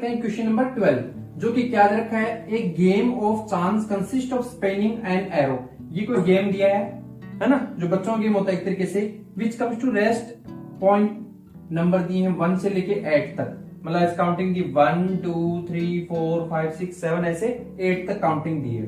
करते हैं question number 12, जो कि क्या दे रखा है, a game of chance consist of spinning and arrow. ये कोई गेम दिया है ना, जो बच्चों का गेम होता है एक तरीके से, which comes to rest point number दिए हैं 1 से लेके 8 तक, मतलब इस काउंटिंग दी 1 2 3 4 5 6 7 ऐसे 8 तक काउंटिंग दी है।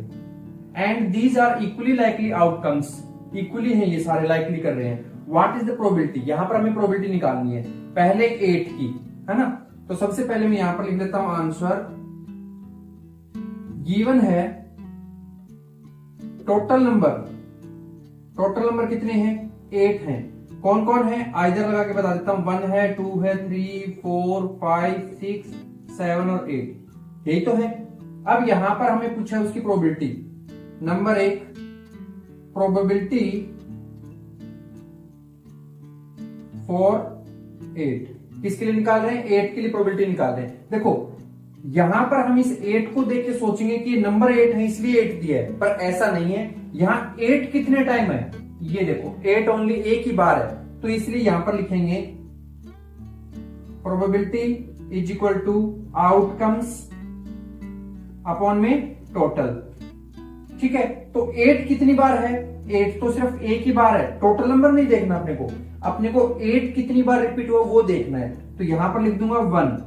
And these are equally likely outcomes, equally है ये सारे, लाइकली कर रहे हैं। व्हाट इज द प्रोबेबिलिटी, यहां पर हमें प्रोबेबिलिटी निकालनी है पहले 8 की, है ना। तो सबसे पहले मैं यहां पर लिख लेता हूं आंसर, गिवन है टोटल नंबर कितने हैं, 8 हैं। कौन कौन है, आइदर लगा के बता देता हूं, 1 है, 2 है, 3 4 5 6 7 और 8, यही तो है। अब यहां पर हमें पूछा है उसकी प्रोबेबिलिटी। नंबर 1, प्रोबेबिलिटी फॉर 8, किसके लिए निकाल रहे हैं, 8 के लिए प्रोबेबिलिटी निकाल रहे हैं। देखो यहां पर हम इस 8 को देख के सोचेंगे कि नंबर 8 है इसलिए 8 दिया है, पर ऐसा नहीं है। यहां 8 कितने टाइम है, ये देखो 8 ओनली एक ही बार है, तो इसलिए यहां पर लिखेंगे probability is equal to outcomes upon में टोटल। ठीक है, तो 8 कितनी बार है, 8 तो सिर्फ एक ही बार है, टोटल नंबर नहीं देखना अपने को 8 कितनी बार रिपीट हुआ वो देखना है। तो यहां पर लिख दूंगा 1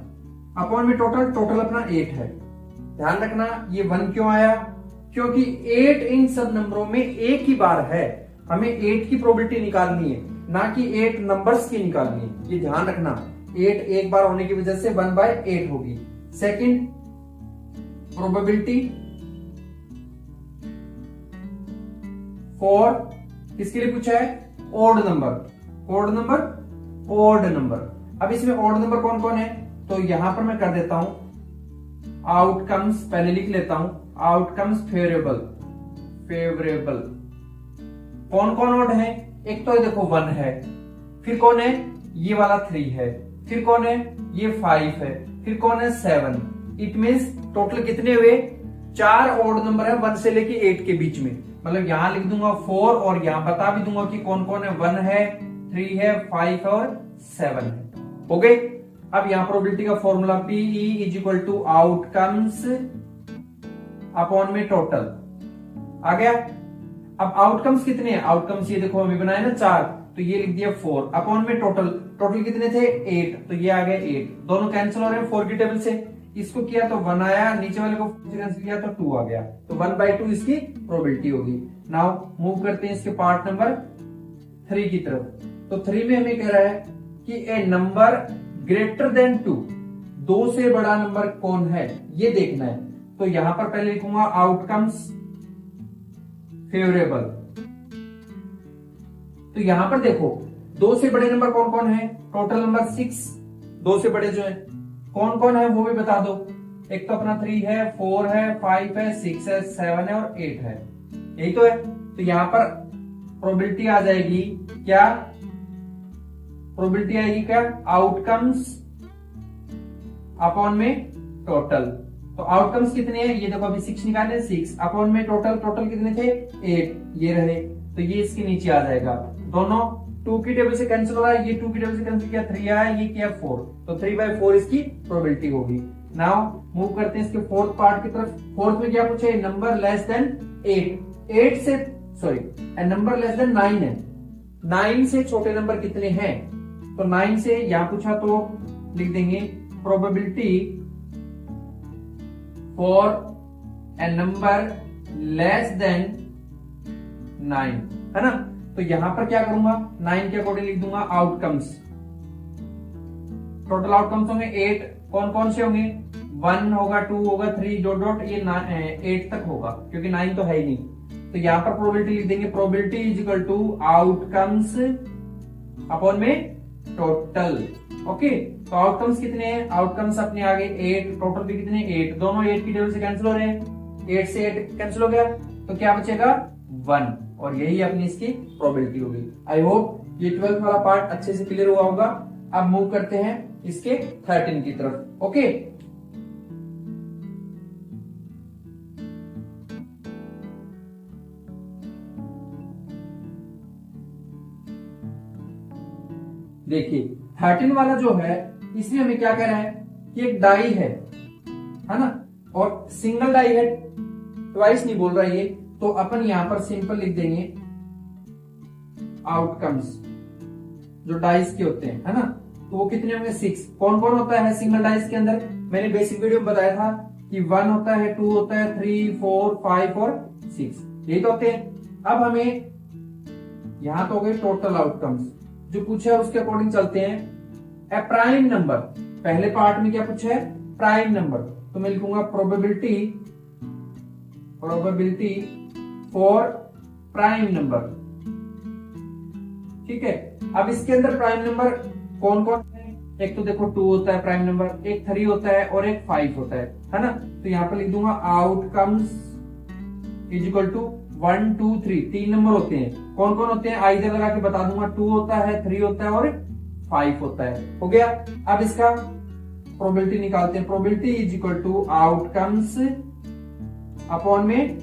अपॉन में टोटल अपना 8 है। ध्यान रखना ये 1 क्यों आया, क्योंकि 8 इन सब नंबरों में एक ही बार है, हमें 8 की प्रोबेबिलिटी निकालनी है, ना कि 8 नंबर्स की निकालनी है। ये ध्यान रखना, 8 एक बार होने की वजह से 1/8 होगी। सेकंड, प्रोबेबिलिटी फॉर, किसके लिए पूछा है, ओड नंबर। अब इसमें ओड नंबर कौन कौन है, तो यहां पर मैं कर देता हूं आउटकम्स, पहले लिख लेता हूं आउटकम्स फेवरेबल। कौन कौन ओड है, एक तो देखो 1 है, फिर कौन है, ये वाला 3 है, फिर कौन है, ये 5 है, फिर कौन है 7। इट मींस टोटल कितने हुए, 4 ओड नंबर है 1 से लेके 8 के बीच में। मतलब यहां लिख दूंगा 4 और यहां बता भी दूंगा कि कौन कौन है, 1 है, 3 है, 5 और 7 है। हो गए। अब यहां प्रोबेबिलिटी का formula PE is equal to outcomes upon में टोटल आ गया। अब आउटकम्स कितने हैं, आउटकम्स ये देखो हमें बनाए ना 4, तो ये लिख दिया 4 अपॉन में टोटल कितने थे 8, तो ये आ गया 8, दोनों कैंसिल हो रहे हैं 4 की टेबल से। इसको किया तो 1 आया, नीचे वाले को कैंसिल किया तो 2 आ गया, तो 1/2 इसकी प्रोबेबिलिटी होगी। नाउ मूव करते हैं इसके पार्ट नंबर 3 की तरफ। तो 3 में हमें कह रहा है कि ए नंबर ग्रेटर देन 2 से बड़ा नंबर कौन है ये देखना है। तो यहां पर पहले लिखूंगा आउटकम्स फेवरेबल। तो यहां पर देखो 2 से बड़े नंबर कौन कौन है, टोटल नंबर 6, 2 से बड़े जो है कौन कौन है वो भी बता दो। एक तो अपना 3 है, 4 है, 5 है, 6 है, 7 है और 8 है, यही तो है। तो यहां पर प्रोबेबिलिटी आ जाएगी क्या, प्रोबेबिलिटी आएगी क्या, आउटकम्स अपॉन में टोटल। तो आउटकम्स कितने हैं, ये देखो अभी 6 निकाले, 6 अपॉन में टोटल कितने थे 8, ये रहे, तो ये इसके नीचे आ जाएगा। दोनों 2 की टेबल से कैंसिल हो रहा है, ये 2 की टेबल से कैंसिल किया, 3 आया, ये किया 4, तो 3/4 इसकी प्रोबेबिलिटी होगी। नाउ मूव करते हैं इसके फोर्थ पार्ट की तरफ। फोर्थ में क्या पूछे, नंबर लेस देन 8 से नंबर लेस देन 9 है, 9 से छोटे नंबर कितने हैं, तो 9 से यहां पूछा तो लिख देंगे probability for a number less than 9, है ना। तो यहां पर क्या करूंगा, 9 के अकॉर्डिंग लिख दूंगा आउटकम्स। टोटल आउटकम्स होंगे 8, कौन कौन से होंगे, 1 होगा, 2 होगा, 3 डॉट ये 8 तक होगा, क्योंकि 9 तो है ही नहीं। तो यहां पर प्रोबेबिलिटी लिख देंगे, probability is equal to outcomes upon में टोटल। ओके, तो आउटकम्स कितने हैं, आउटकम्स अपने आगे 8, टोटल भी कितने 8, दोनों 8 की टेबल से कैंसिल हो रहे हैं, 8 से 8 कैंसिल हो गया, तो क्या बचेगा 1, और यही अपनी इसकी प्रोबेबिलिटी होगी। आई होप ये 12th वाला पार्ट अच्छे से क्लियर हुआ होगा। अब मूव करते हैं इसके 13 की तरफ। ओके, देखिए 13 वाला जो है इसमें हमें क्या कह रहा है कि एक डाई है, है ना, और सिंगल डाई है, ट्वाइस नहीं बोल रहा ये, तो अपन यहां पर सिंपल लिख देंगे आउटकम्स जो डाइस के होते हैं, है ना, तो वो कितने होंगे 6। कौन कौन होता है सिंगल डाइस के अंदर, मैंने बेसिक वीडियो में बताया था कि 1 होता है, 2 होता है, 3, 4, 5 और 6, यही तो होते हैं। अब हमें यहां तो हो गए टोटल आउटकम्स, जो पूछा है उसके अकॉर्डिंग चलते हैं। ए प्राइम नंबर, पहले पार्ट में क्या पूछा है, प्राइम नंबर, तो मैं लिखूंगा प्रोबेबिलिटी फॉर प्राइम नंबर, ठीक है। अब इसके अंदर प्राइम नंबर कौन कौन है, एक तो देखो 2 होता है प्राइम नंबर, एक 3 होता है और एक 5 होता है ना, तो यहां पर लिख दूंगा outcomes is equal to 1, 2, 3, 3 number होते हैं। कौन कौन होते हैं आइदर लगा के बता दूंगा, 2 होता है, 3 होता है और 5 होता है, हो गया। अब इसका प्रोबेबिलिटी निकालते हैं, probability is equal to outcomes upon में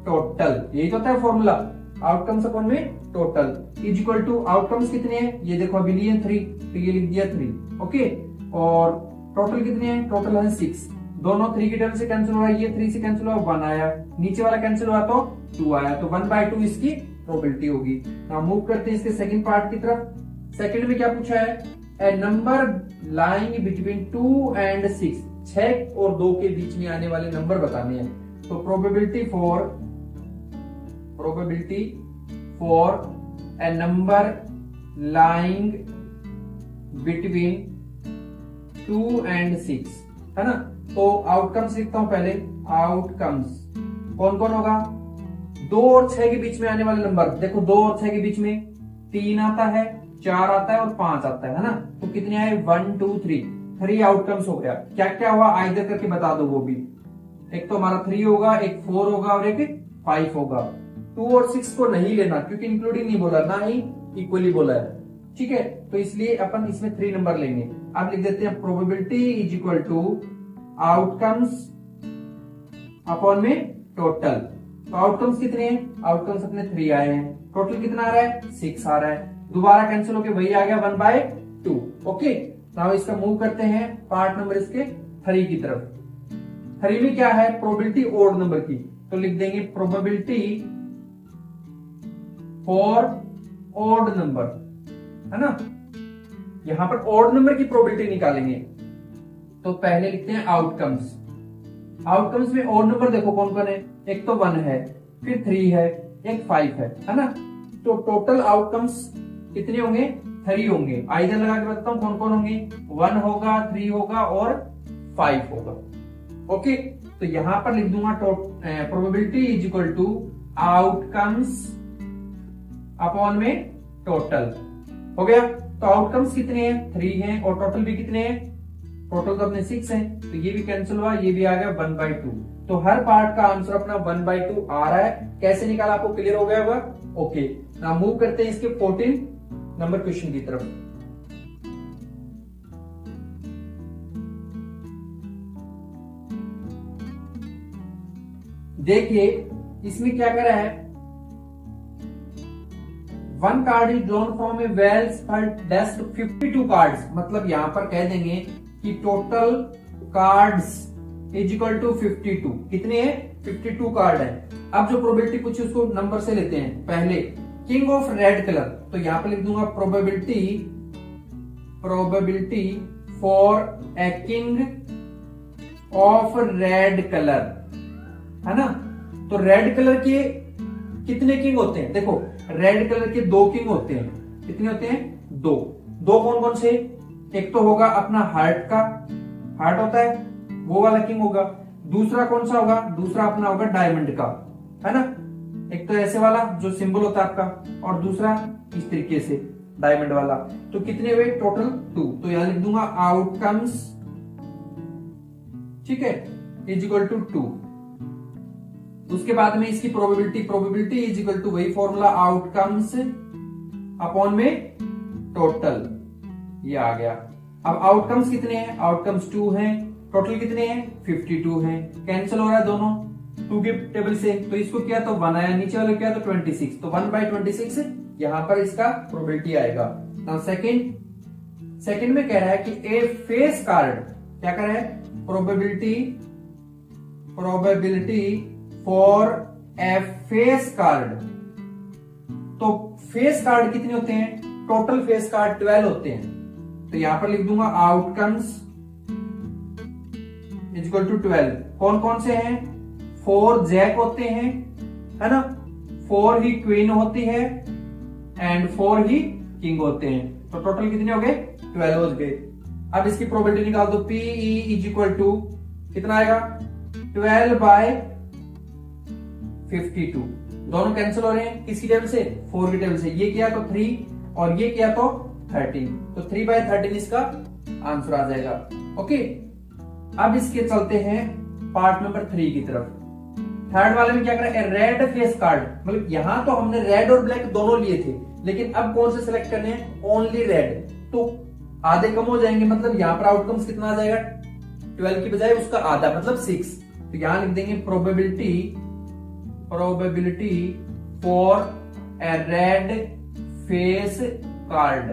टोटल, यही तो होता है फॉर्मूला, आउटकम्स अपॉन में total is equal to outcomes कितने हैं, ये देखो अभी लिए 3, तो ये लिख दिया 3, ओके, और टोटल कितने हैं, टोटल है 6, दोनों 3 की टर्म से कैंसिल हुआ, ये 3 से कैंसिल हुआ, 1 आया, नीचे वाला कैंसिल हुआ तो 2 आया, तो 1/2 इसकी प्रोबेबिलिटी होगी। नाउ मूव करते हैं इसके सेकंड पार्ट की तरफ। सेकंड में क्या पूछा है, ए नंबर लाइंग बिटवीन 2 एंड 6, 6 और 2 के बीच में आने वाले नंबर बताने हैं, तो probability for a number lying between 2 and 6, है ना, तो आउटकम्स लिखता हूं पहले, आउटकम्स कौन कौन होगा, 2 और 6 के बीच में आने वाले नंबर, देखो 2 और 6 के बीच में 3 आता है, 4 आता है और 5 आता है ना, तो कितने आए 1, 2, 3 आउटकम्स हो गया। क्या क्या हुआ आइदर करके बता दो, वो भी एक तो हमारा 3 होगा, एक 4 होगा और एक 5 होगा। 2 और 6 को नहीं लेना क्योंकि इंक्लूडिंग नहीं बोला, ना ही इक्वली बोला है, ठीक है, तो इसलिए अपन इसमें 3 नंबर लेंगे। अब लिख देते हैं probability is equal to outcomes upon में टोटल, तो आउटकम्स कितने हैं, आउटकम्स अपने 3 आए हैं, टोटल कितना आ रहा है 6 आ रहा है, दोबारा कैंसिल होके वही आ गया 1/2, ओके। नाउ इसका मूव करते हैं पार्ट नंबर इसके 3 की तरफ। 3 में क्या है, प्रोबेबिलिटी ओड नंबर की, तो लिख देंगे प्रोबेबिलिटी फॉर ओड नंबर, है ना, यहां पर ओड नंबर की प्रोबेबिलिटी निकालेंगे, तो पहले लिखते हैं आउटकम्स। आउटकम्स में ओड नंबर देखो कौन कौन है, एक तो 1 है, फिर 3 है, एक 5 है ना, तो टोटल आउटकम्स कितने होंगे 3 होंगे, आइदर लगा के बताता हूं कौन कौन होंगे, 1 होगा, 3 होगा और 5 होगा, ओके। तो यहां पर लिख दूंगा probability is equal to outcomes upon में टोटल, हो गया। तो आउटकम्स कितने हैं 3 हैं और टोटल भी कितने हैं, टोटल तो अपने 6 हैं, तो ये भी कैंसिल हुआ, ये भी आ गया 1/2, तो हर पार्ट का आंसर अपना 1/2 आ रहा है। कैसे निकाला आपको क्लियर हो गया होगा, ओके। नाउ मूव करते हैं इसके 14 नंबर क्वेश्चन की तरफ। देखिए इसमें क्या करा है, 1 card is drawn from a well spread desk 52 cards, मतलब यहां पर कह देंगे कि total cards is equal to 52, कितने हैं 52 कार्ड है। अब जो प्रोबेबिलिटी पूछी उसको नंबर से लेते हैं, पहले किंग ऑफ रेड कलर, तो यहां पर लिख दूंगा probability for a king of red colour, है ना, तो रेड कलर के कितने किंग होते हैं, देखो रेड कलर के 2 किंग होते हैं, कितने होते हैं 2, कौन कौन से, एक तो होगा अपना हार्ट का, हार्ट होता है वो वाला किंग होगा, दूसरा कौन सा होगा, दूसरा अपना होगा डायमंड का, है ना, एक तो ऐसे वाला जो सिंबल होता है आपका और दूसरा इस तरीके से डायमंड वाला, तो कितने हुए टोटल 2, तो यहां लिख दूंगा आउटकम्स, ठीक है, इज इक्वल टू 2। उसके बाद में इसकी प्रोबेबिलिटी इज इक्वल टू वही फॉर्मूला आउटकम्स अपॉन में टोटल, ये आ गया। अब आउटकम्स कितने हैं, आउटकम्स 2 हैं, टोटल कितने हैं 52 हैं, कैंसिल हो रहा है दोनों 2 के टेबल से, तो इसको किया तो 1 आया, नीचे वाले किया तो 26, तो 1/26 यहां पर इसका प्रोबेबिलिटी आएगा। नाउ सेकंड में कह रहा है कि ए फेस कार्ड, क्या कह रहा है, probability probability for a face card. तो फेस कार्ड कितने होते हैं? टोटल फेस कार्ड 12 होते हैं। तो यहां पर लिख दूंगा आउटकम्स इक्वल टू 12। कौन कौन से हैं? 4 जैक होते हैं, है ना, 4 ही क्वीन होती है एंड 4 ही किंग होते हैं। तो टोटल कितने हो गए? 12 हो गए। अब इसकी प्रोबेबिलिटी निकाल दो। पी इज इक्वल टू कितना आएगा? 12 बाय 52। दोनों कैंसिल हो रहे हैं किसकी टेबल से? 4 की टेबल से। ये किया तो 3 और ये किया तो 13। तो 3 बाय 13 इसका आंसर आ जाएगा। ओके, अब इसके चलते हैं पार्ट नंबर 3 की तरफ। थर्ड वाले में क्या करें? Red face card. मतलब यहां तो हमने रेड और ब्लैक दोनों लिए थे, लेकिन अब कौन से सिलेक्ट करने हैं? Only red. तो आधे कम हो जाएंगे, मतलब यहां पर आउटकम्स कितना आ जाएगा? 12 की बजाय उसका आधा, मतलब 6। तो यहां लिख देंगे probability for a red face card.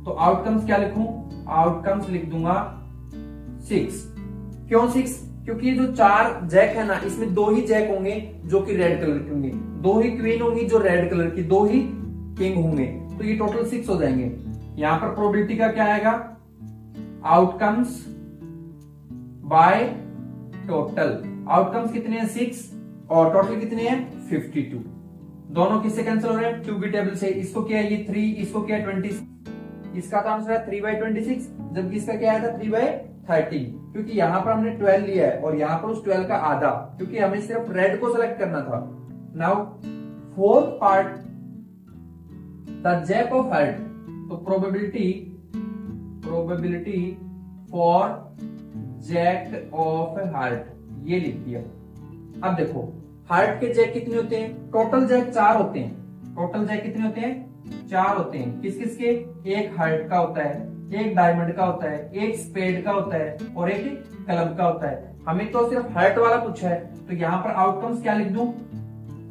तो आउटकम्स क्या लिखूं? आउटकम्स लिख दूंगा 6। क्यों 6? क्योंकि ये जो 4 जैक है ना, इसमें 2 ही जैक होंगे जो कि रेड कलर के होंगे, 2 ही क्वीन होंगी जो रेड कलर की, 2 ही किंग होंगे। तो ये टोटल 6 हो जाएंगे। यहां पर प्रोबेबिलिटी का क्या आएगा? Outcomes by total. आउटकम्स कितने हैं? 6 और टोटल कितने हैं? 52। दोनों किससे कैंसिल हो रहे हैं? 2 की टेबल से। इसको क्या है? ये 3, इसको क्या है? 20। इसका तो आंसर है 3 बाय 26, जबकि इसका क्या आया था? 3 बाय 30। क्योंकि यहां पर हमने 12 लिया है और यहां पर उस 12 का आधा, क्योंकि हमें सिर्फ रेड को सेलेक्ट करना था। Now fourth part, the jack of heart. तो probability for jack of heart ये लिख दिया। अब देखो हार्ट के जैक कितने होते हैं? टोटल जैक 4 होते हैं। टोटल जैक कितने होते हैं? 4 होते हैं। किस किस के? एक हार्ट का होता है, एक डायमंड का होता है, एक स्पेड का होता है और एक क्लब का होता है। हमें तो सिर्फ हार्ट वाला पूछा है, तो यहां पर आउटकम्स क्या लिख दूं?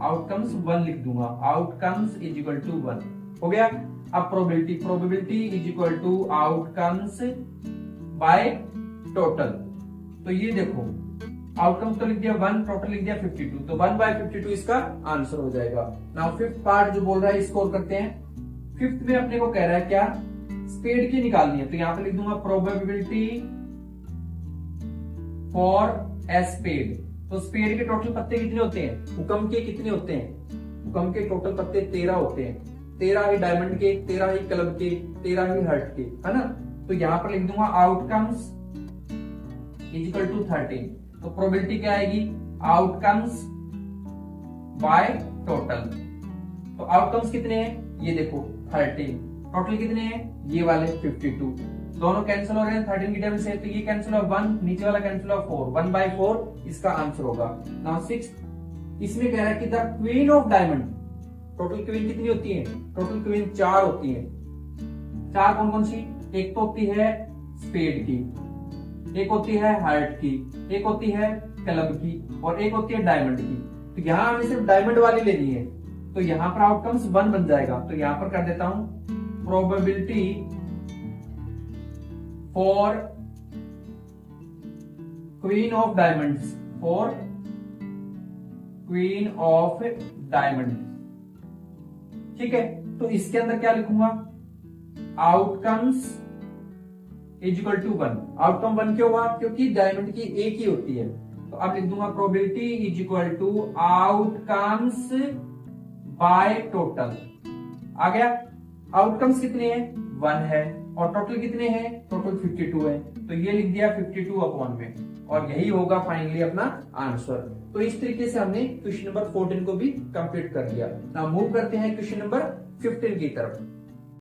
आउटकम्स 1 लिख दूंगा। आउटकम्स इज इक्वल टू 1 हो गया। अब probability is equal to outcomes by total. तो ये देखो आउटकम्स तो लिख दिया 1, टोटल लिख दिया 52। तो 1 बाय 52 इसका आंसर हो जाएगा। नाउ फिफ्थ पार्ट जो बोल रहा है इसको करते हैं। फिफ्थ में अपने को कह रहा है क्या? स्पेड की निकालनी है। तो यहां पे लिख दूंगा प्रोबेबिलिटी फॉर ए स्पेड। तो स्पेड के टोटल पत्ते कितने होते हैं? हुकम के कितने होते हैं? हुकम के टोटल पत्ते 13 होते हैं। 13 ही डायमंड के, 13 ही क्लब के, 13 ही हर्ट के, है ना। तो यहां पर लिख दूंगा आउटकम्स इज इक्वल टू 13। तो प्रोबेबिलिटी क्या आएगी? Outcomes by total. तो आउटकम्स कितने हैं? ये देखो 13। टोटल कितने हैं? ये वाले 52। दोनों कैंसिल हो रहे हैं 13 की टेबल से। तो ये कैंसिल हुआ 1, नीचे वाला कैंसिल हुआ 4। 1 बाय 4 इसका आंसर होगा। नाउ 6 इसमें कह रहा है कि the queen of diamond. Total queen कितनी होती है? टोटल क्वीन 4 होती है। 4 कौन कौन सी? एक तो होती है स्पेड की, एक होती है हार्ट की, एक होती है क्लब की और एक होती है डायमंड की। तो यहां हमें सिर्फ डायमंड वाली लेनी है। तो यहां पर आउटकम्स 1 बन जाएगा। तो यहां पर कर देता हूं probability for queen of diamonds, for queen of diamond. ठीक है, तो इसके अंदर क्या लिखूंगा? Outcomes is equal to 1। Outcome 1 क्यों हुआ? क्योंकि डायमंड की एक ही होती है। तो अब लिख दूंगा probability is equal to outcomes by total. आ गया। आउटकम्स कितने हैं? 1 है और टोटल कितने हैं? टोटल 52 है। तो ये लिख दिया 52 अपॉन में और यही होगा फाइनली अपना आंसर। तो इस तरीके से हमने क्वेश्चन नंबर 14 को भी कंप्लीट कर लिया। नाउ मूव करते हैं क्वेश्चन नंबर 15 की तरफ।